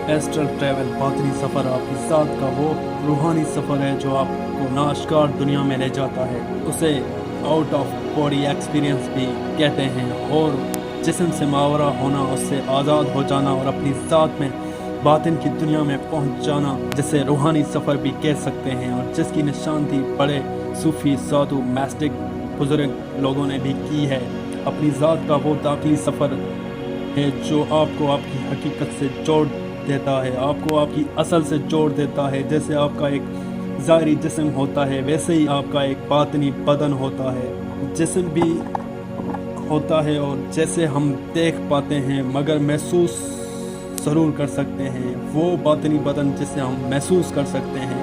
Astral travel باطنی سفر آپ کی ذات کا وہ روحانی سفر ہے جو آپ کو ناشکار دنیا میں لے جاتا ہے. اسے آؤٹ آف باڈی ایکسپیرینس بھی کہتے ہیں، اور جسم سے ماورا ہونا، اس سے آزاد ہو جانا اور اپنی ذات میں باطن کی دنیا میں پہنچ جانا، جسے روحانی سفر بھی کہہ سکتے ہیں، اور جس کی نشاندہی بڑے صوفی، سادھو، میسٹک بزرگ لوگوں نے بھی کی ہے. اپنی ذات کا وہ داخلی سفر ہے جو آپ کو آپ کی حقیقت سے جوڑ دیتا ہے، آپ کو آپ کی اصل سے جوڑ دیتا ہے. جیسے آپ کا ایک ظاہری جسم ہوتا ہے، ویسے ہی آپ کا ایک باطنی بدن ہوتا ہے. جسم بھی ہوتا ہے اور جیسے ہم دیکھ پاتے ہیں مگر محسوس ضرور کر سکتے ہیں. وہ باطنی بدن جسے ہم محسوس کر سکتے ہیں،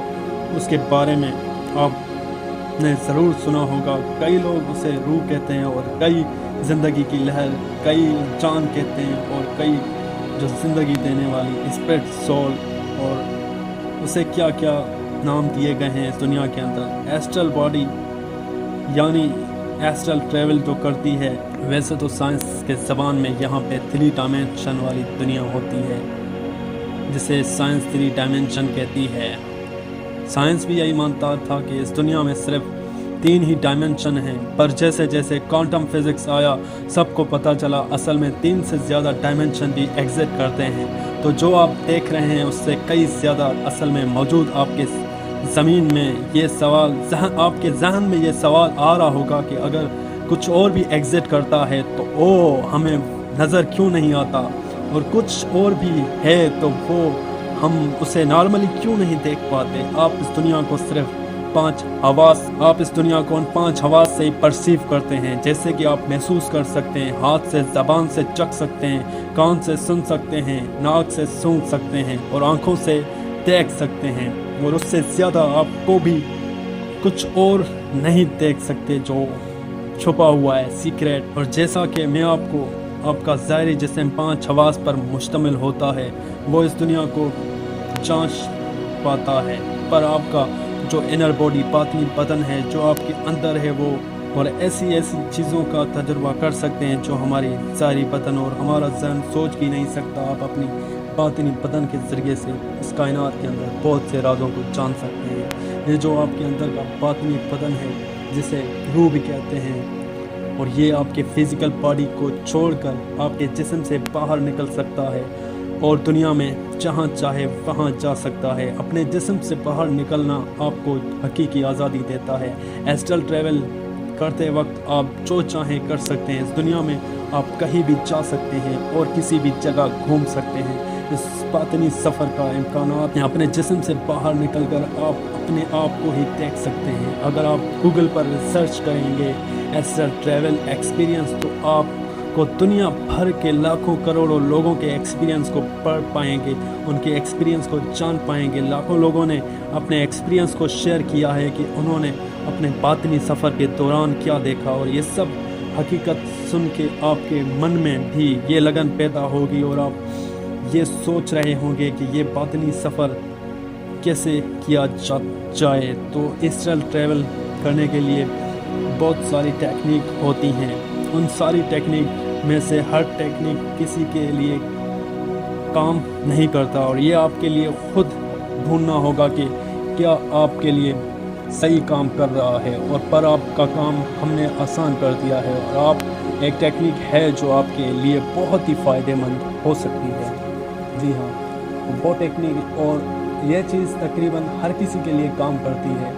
اس کے بارے میں آپ نے ضرور سنا ہوگا. کئی لوگ اسے روح کہتے ہیں، اور کئی زندگی کی لہر، کئی جان کہتے ہیں، اور کئی جو زندگی دینے والی اسپرٹ، سول، اور اسے کیا کیا نام دیے گئے ہیں اس دنیا کے اندر. ایسٹرل باڈی یعنی ایسٹرل ٹریول جو کرتی ہے، ویسے تو سائنس کے زبان میں یہاں پہ 3 ڈائمینشن والی دنیا ہوتی ہے، جسے سائنس 3 ڈائمینشن کہتی ہے. سائنس بھی یہی مانتا تھا کہ اس دنیا میں صرف 3 ہی ڈائمینشن ہیں، پر جیسے جیسے کوانٹم فزکس آیا، سب کو پتہ چلا اصل میں 3 سے زیادہ ڈائمینشن بھی ایگزسٹ کرتے ہیں. تو جو آپ دیکھ رہے ہیں اس سے کئی زیادہ اصل میں موجود. آپ کے زمین میں یہ سوال آپ کے ذہن میں یہ سوال آ رہا ہوگا کہ اگر کچھ اور بھی ایگزسٹ کرتا ہے تو ہمیں نظر کیوں نہیں آتا، اور کچھ اور بھی ہے تو وہ ہم اسے نارملی کیوں نہیں دیکھ پاتے. آپ اس دنیا کو صرف 5 حواس، آپ اس دنیا کو ان 5 حواس سے ہی پرسیو کرتے ہیں، جیسے کہ آپ محسوس کر سکتے ہیں، ہاتھ سے، زبان سے چکھ سکتے ہیں، کان سے سن سکتے ہیں، ناک سے سونگھ سکتے ہیں، اور آنکھوں سے دیکھ سکتے ہیں. اور اس سے زیادہ آپ کو بھی کچھ اور نہیں دیکھ سکتے جو چھپا ہوا ہے، سیکریٹ. اور جیسا کہ میں آپ کو آپ کا ظاہری جسم 5 حواس پر مشتمل ہوتا ہے، وہ اس دنیا کو جانچ پاتا ہے، پر آپ کا جو انر باڈی، باطنی بدن ہے جو آپ کے اندر ہے، وہ اور ایسی چیزوں کا تجربہ کر سکتے ہیں جو ہماری ظاہری بدن اور ہمارا ذہن سوچ بھی نہیں سکتا. آپ اپنی باطنی بدن کے ذریعے سے اس کائنات کے اندر بہت سے رازوں کو جان سکتے ہیں. یہ جو آپ کے اندر کا باطنی بدن ہے، جسے روح بھی کہتے ہیں، اور یہ آپ کے فزیکل باڈی کو چھوڑ کر آپ کے جسم سے باہر نکل سکتا ہے اور دنیا میں جہاں چاہے وہاں جا سکتا ہے. اپنے جسم سے باہر نکلنا آپ کو حقیقی آزادی دیتا ہے. ایسٹرل ٹریول کرتے وقت آپ جو چاہیں کر سکتے ہیں. اس دنیا میں آپ کہیں بھی جا سکتے ہیں اور کسی بھی جگہ گھوم سکتے ہیں. اس باطنی سفر کا امکانات ہیں. اپنے جسم سے باہر نکل کر آپ اپنے آپ کو ہی دیکھ سکتے ہیں. اگر آپ گوگل پر سرچ کریں گے ایسٹرل ٹریول ایکسپیرینس، تو آپ کو دنیا بھر کے لاکھوں کروڑوں لوگوں کے ایکسپیرینس کو پڑھ پائیں گے، ان کے ایکسپیرینس کو جان پائیں گے. لاکھوں لوگوں نے اپنے ایکسپیرینس کو شیئر کیا ہے کہ انہوں نے اپنے باطنی سفر کے دوران کیا دیکھا، اور یہ سب حقیقت سن کے آپ کے من میں بھی یہ لگن پیدا ہوگی، اور آپ یہ سوچ رہے ہوں گے کہ یہ باطنی سفر کیسے کیا جائے. تو ایسٹرل ٹریول کرنے کے لیے بہت ساری ٹیکنیک ہوتی ہیں. ان ساری ٹیکنیک میں سے ہر ٹیکنیک کسی کے لیے کام نہیں کرتا، اور یہ آپ کے لیے خود ڈھونڈنا ہوگا کہ کیا آپ کے لیے صحیح کام کر رہا ہے. اور پر آپ کا کام ہم نے آسان کر دیا ہے، اور آپ ایک ٹیکنیک ہے جو آپ کے لیے بہت ہی فائدہ مند ہو سکتی ہے. جی ہاں، وہ ٹیکنیک، اور یہ چیز تقریباً ہر کسی کے لیے کام کرتی ہے.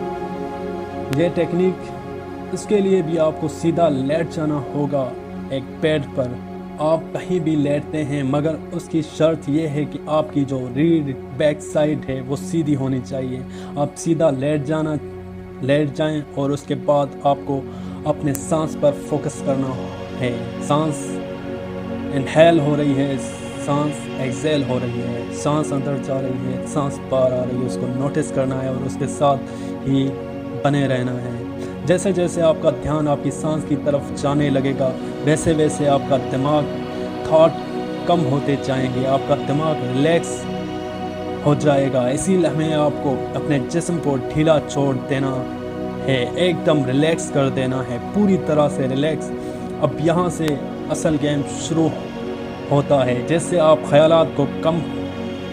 یہ ٹیکنیک، اس کے لیے بھی آپ کو سیدھا لیٹ جانا ہوگا ایک بیڈ پر. آپ کہیں بھی لیٹتے ہیں، مگر اس کی شرط یہ ہے کہ آپ کی جو ریڑھ بیک سائڈ ہے وہ سیدھی ہونی چاہیے. آپ سیدھا لیٹ جائیں، اور اس کے بعد آپ کو اپنے سانس پر فوکس کرنا ہے. سانس انہیل ہو رہی ہے، سانس ایکسیل ہو رہی ہے، سانس اندر جا رہی ہے، سانس باہر آ رہی ہے. اس کو نوٹس کرنا ہے اور اس کے ساتھ ہی بنے رہنا ہے. جیسے جیسے آپ کا دھیان آپ کی سانس کی طرف جانے لگے گا، ویسے ویسے آپ کا دماغ تھاٹ کم ہوتے جائیں گے، آپ کا دماغ ریلیکس ہو جائے گا. اسی لمحے آپ کو اپنے جسم کو ڈھیلا چھوڑ دینا ہے، ایک دم ریلیکس کر دینا ہے، پوری طرح سے ریلیکس. اب یہاں سے اصل گیم شروع ہوتا ہے. جیسے آپ خیالات کو کم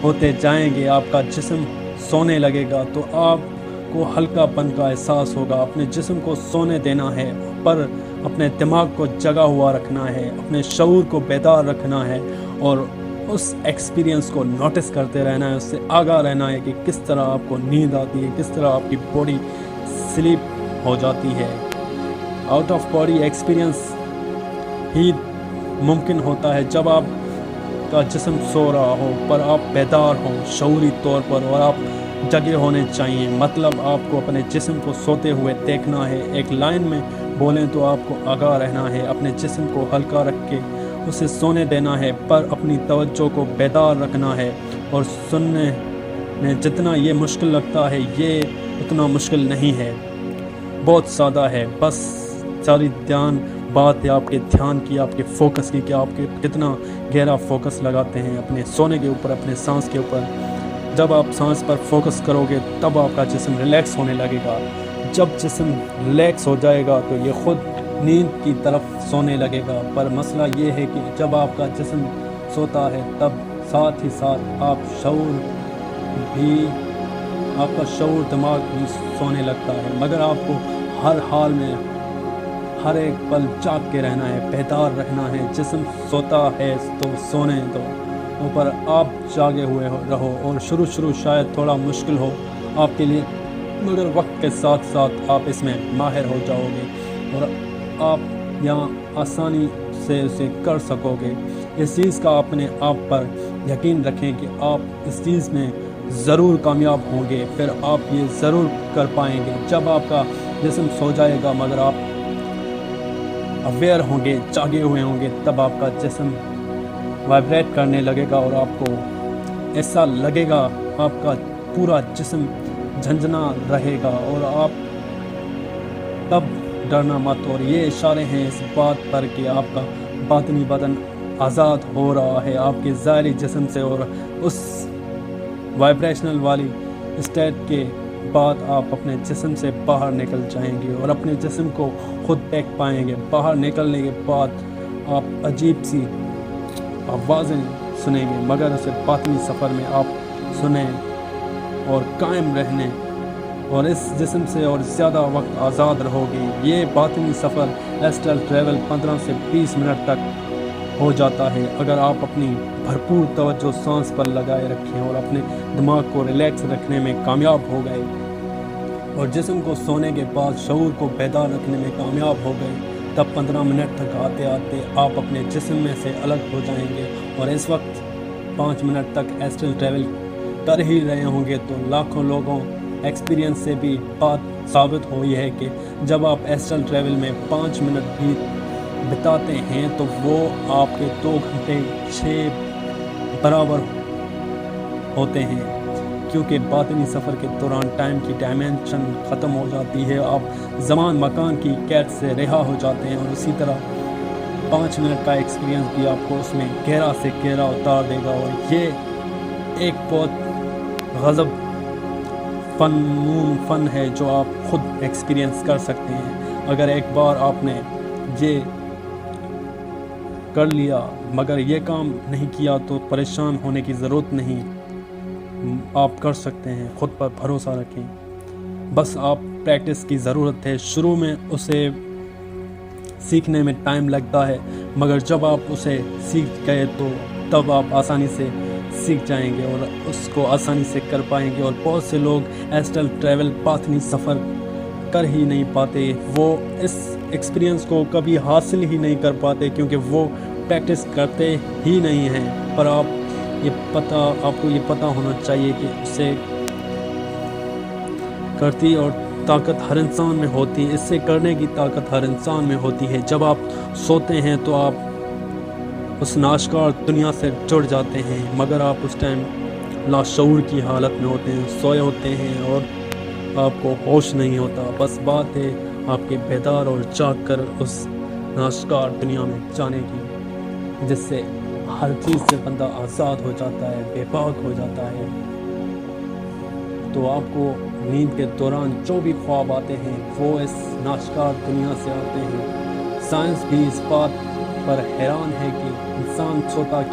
ہوتے جائیں گے آپ کا جسم سونے لگے گا تو آپ کو ہلکا پن کا احساس ہوگا. اپنے جسم کو سونے دینا ہے پر اپنے دماغ کو جگا ہوا رکھنا ہے, اپنے شعور کو بیدار رکھنا ہے اور اس ایکسپیرینس کو نوٹس کرتے رہنا ہے, اس سے آگاہ رہنا ہے کہ کس طرح آپ کو نیند آتی ہے, کس طرح آپ کی باڈی سلیپ ہو جاتی ہے. آؤٹ آف باڈی ایکسپیرینس ہی ممکن ہوتا ہے جب آپ کا جسم سو رہا ہو پر آپ بیدار ہوں شعوری طور پر اور آپ جگے ہونے چاہیے. مطلب آپ کو اپنے جسم کو سوتے ہوئے دیکھنا ہے. ایک لائن میں بولیں تو آپ کو آگاہ رہنا ہے, اپنے جسم کو ہلکا رکھ کے اسے سونے دینا ہے پر اپنی توجہ کو بیدار رکھنا ہے. اور سننے میں جتنا یہ مشکل لگتا ہے یہ اتنا مشکل نہیں ہے, بہت سادہ ہے. بس ساری بات ہے آپ کے دھیان کی, آپ کے فوکس کی, کہ آپ کے کتنا گہرا فوکس لگاتے ہیں اپنے سونے کے اوپر, اپنے سانس کے اوپر. جب آپ سانس پر فوکس کرو گے تب آپ کا جسم ریلیکس ہونے لگے گا. جب جسم ریلیکس ہو جائے گا تو یہ خود نیند کی طرف سونے لگے گا. پر مسئلہ یہ ہے کہ جب آپ کا جسم سوتا ہے تب ساتھ ہی ساتھ آپ کا شعور دماغ بھی سونے لگتا ہے. مگر آپ کو ہر حال میں ہر ایک پل جاگ کے رہنا ہے, بیدار رہنا ہے. جسم سوتا ہے تو سونے دو, اوپر آپ جاگے ہوئے رہو. اور شروع شاید تھوڑا مشکل ہو آپ کے لیے, مگر وقت کے ساتھ ساتھ آپ اس میں ماہر ہو جاؤ گے اور آپ یہاں آسانی سے اسے کر سکو گے. اس چیز کا اپنے آپ پر یقین رکھیں کہ آپ اس چیز میں ضرور کامیاب ہوں گے. پھر آپ یہ ضرور کر پائیں گے. جب آپ کا جسم سو جائے گا مگر آپ اویئر ہوں گے, جاگے ہوئے ہوں گے, تب آپ کا جسم وائبریٹ کرنے لگے گا اور آپ کو ایسا لگے گا آپ کا پورا جسم جھنجھنا رہے گا. اور آپ تب ڈرنا مت. اور یہ اشارے ہیں اس بات پر کہ آپ کا باطنی بدن آزاد ہو رہا ہے آپ کے ظاہری جسم سے, اور اس وائبریشنل والی اسٹیٹ کے بعد آپ اپنے جسم سے باہر نکل جائیں گے اور اپنے جسم کو خود دیکھ پائیں گے. باہر نکلنے کے بعد آپ عجیب سی آوازیں سنیں گے, مگر اسے باطنی سفر میں آپ سنیں اور قائم رہنے اور اس جسم سے اور زیادہ وقت آزاد رہو گے. یہ باطنی سفر ایسٹرل ٹریول 15 سے 20 منٹ تک ہو جاتا ہے اگر آپ اپنی بھرپور توجہ سانس پر لگائے رکھیں اور اپنے دماغ کو ریلیکس رکھنے میں کامیاب ہو گئے اور جسم کو سونے کے بعد شعور کو بیدار رکھنے میں کامیاب ہو گئے. تب 15 منٹ تک آتے آتے آپ اپنے جسم میں سے الگ ہو جائیں گے اور اس وقت 5 منٹ تک ایسٹرل ٹریول کر ہی رہے ہوں گے. تو لاکھوں لوگوں ایکسپیرینس سے بھی بات ثابت ہوئی ہے کہ جب آپ ایسٹرل ٹریول میں 5 منٹ بھی بتاتے ہیں تو وہ آپ کے 2 گھنٹے 6 برابر ہوتے ہیں, کیونکہ باطنی سفر کے دوران ٹائم کی ڈائمینشن ختم ہو جاتی ہے. آپ زمان مکان کی قید سے رہا ہو جاتے ہیں اور اسی طرح 5 منٹ کا ایکسپیرینس بھی آپ کو اس میں گہرا سے گہرا اتار دے گا. اور یہ ایک بہت غضب فن ہے جو آپ خود ایکسپیرینس کر سکتے ہیں. اگر ایک بار آپ نے یہ کر لیا مگر یہ کام نہیں کیا تو پریشان ہونے کی ضرورت نہیں, آپ کر سکتے ہیں. خود پر بھروسہ رکھیں, بس آپ پریکٹس کی ضرورت ہے. شروع میں اسے سیکھنے میں ٹائم لگتا ہے مگر جب آپ اسے سیکھ گئے تو تب آپ آسانی سے سیکھ جائیں گے اور اس کو آسانی سے کر پائیں گے. اور بہت سے لوگ ایسٹرل ٹریول باطنی سفر کر ہی نہیں پاتے, وہ اس ایکسپیرینس کو کبھی حاصل ہی نہیں کر پاتے کیونکہ وہ پریکٹس کرتے ہی نہیں ہیں. پر آپ کو یہ پتہ ہونا چاہیے کہ اسے کرتی اور طاقت ہر انسان میں ہوتی ہے, اس سے کرنے کی طاقت ہر انسان میں ہوتی ہے. جب آپ سوتے ہیں تو آپ اس ناشکار دنیا سے جڑ جاتے ہیں مگر آپ اس ٹائم لاشعور کی حالت میں ہوتے ہیں, سوئے ہوتے ہیں اور آپ کو ہوش نہیں ہوتا. بس بات ہے آپ کے بیدار اور جاگ کر اس ناشکار دنیا میں جانے کی, جس سے ہر چیز سے بندہ آزاد ہو جاتا ہے, بے باک ہو جاتا ہے. تو آپ کو نیند کے دوران جو بھی خواب آتے ہیں وہ اس ناشکار دنیا سے آتے ہیں. سائنس بھی اس بات پر حیران ہے کہ انسان سوتا